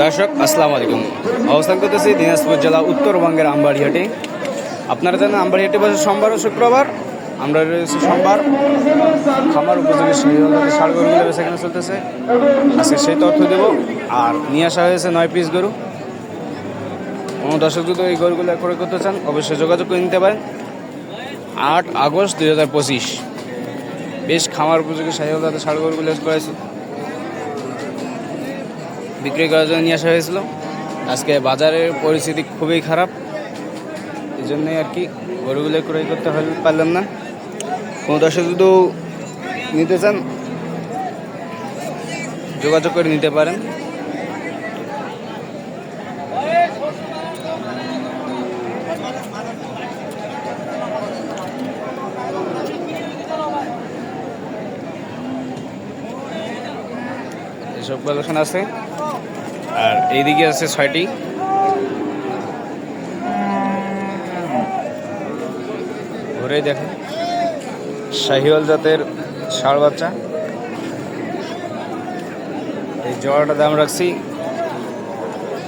দর্শক আসসালামু আলাইকুম। অবস্থান করতেছি দিনাজপুর জেলা উত্তরবঙ্গের আমবাড়িহাটে। আপনারা জানেন আমবাড়িহাটে বসে সোমবার ও শুক্রবার। আমরা রয়েছি সোমবার। খামার উপযোগী ষাড় গরুগুলো বেচাকেনা চলতেছে, আজকে সেই তথ্য দেব। আর নিয়ে আসা হয়েছে 9 পিস গরু। কোনো দর্শক যদি এই গরুগুলো ক্রয় করতে চান অবশ্যই যোগাযোগ করে নিতে পারেন। 8 আগস্ট 2025 বেশ খামার উপযোগী ষাড় গরুগুলো বিক্রি করার জন্য নিয়ে আসা হয়েছিল। আজকে বাজারের পরিস্থিতি খুবই খারাপ, এই জন্যই আর কি গরুগুলো ক্রয় করতে পারলাম না। কোনো দর্শক যদি নিতে চান যোগাযোগ করে নিতে পারেন। এসব কালেকশন আছে। আর এইদিকে আছে 6টি। ঘুরেই দেখেন শাহিওয়াল জাতের ষাঁড় বাচ্চা। এই জোড়াটার দাম রাখছি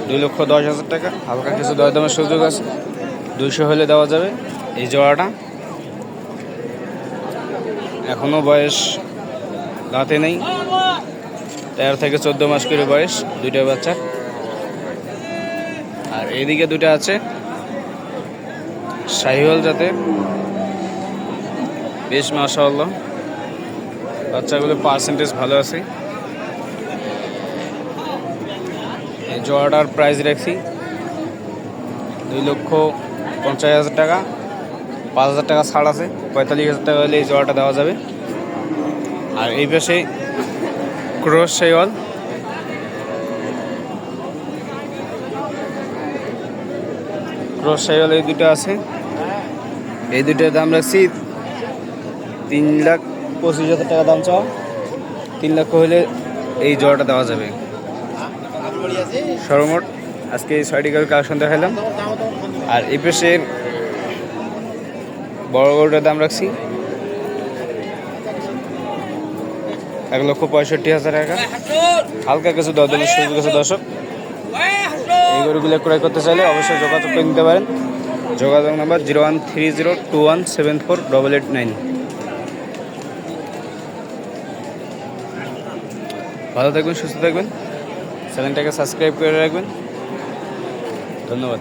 2,10,000 টাকা। হালকা কিছু দরদামের সুযোগ আছে, 200 হলে দেওয়া যাবে। এই জোড়াটা এখনও বয়স দাঁতে নেই, 13 থেকে 14 মাস করে বয়স দুইটা বাচ্চার। আর এইদিকে দুটো আছে শাহিওয়াল জাতের, বেশ মাশাআল্লাহ বাচ্চাগুলো পার্সেন্টেজ ভালো আছে। এই জোড়াটার প্রাইস রাখছি 2,50,000 টাকা। 5,000 টাকা ছাড় আছে, 45,000 টাকা হলে এই জোড়াটা দেওয়া যাবে। আর এই পাশে ক্রস শাহিওয়াল, এই দুটো আছে। এই দুটোর দাম রাখছি 3,25,000 টাকা দাম চাও। 3 লক্ষ হলে এই জোড়াটা দেওয়া যাবে। সর্বমোট আজকে এই 6টি গরুর কালেকশন দেখালাম। আর এই পাশে বড় গরুটার দাম রাখছি 1,65,000 টাকা। হালকা কিছু দরদামের সুযোগ আছে দর্শক। এই গরুগুলো ক্রয় করতে চাইলে অবশ্যই যোগাযোগ করে নিতে পারেন। যোগাযোগ নাম্বার 013021748889। ভালো থাকবেন, সুস্থ থাকবেন, চ্যানেলটাকে সাবস্ক্রাইব করে রাখবেন। ধন্যবাদ।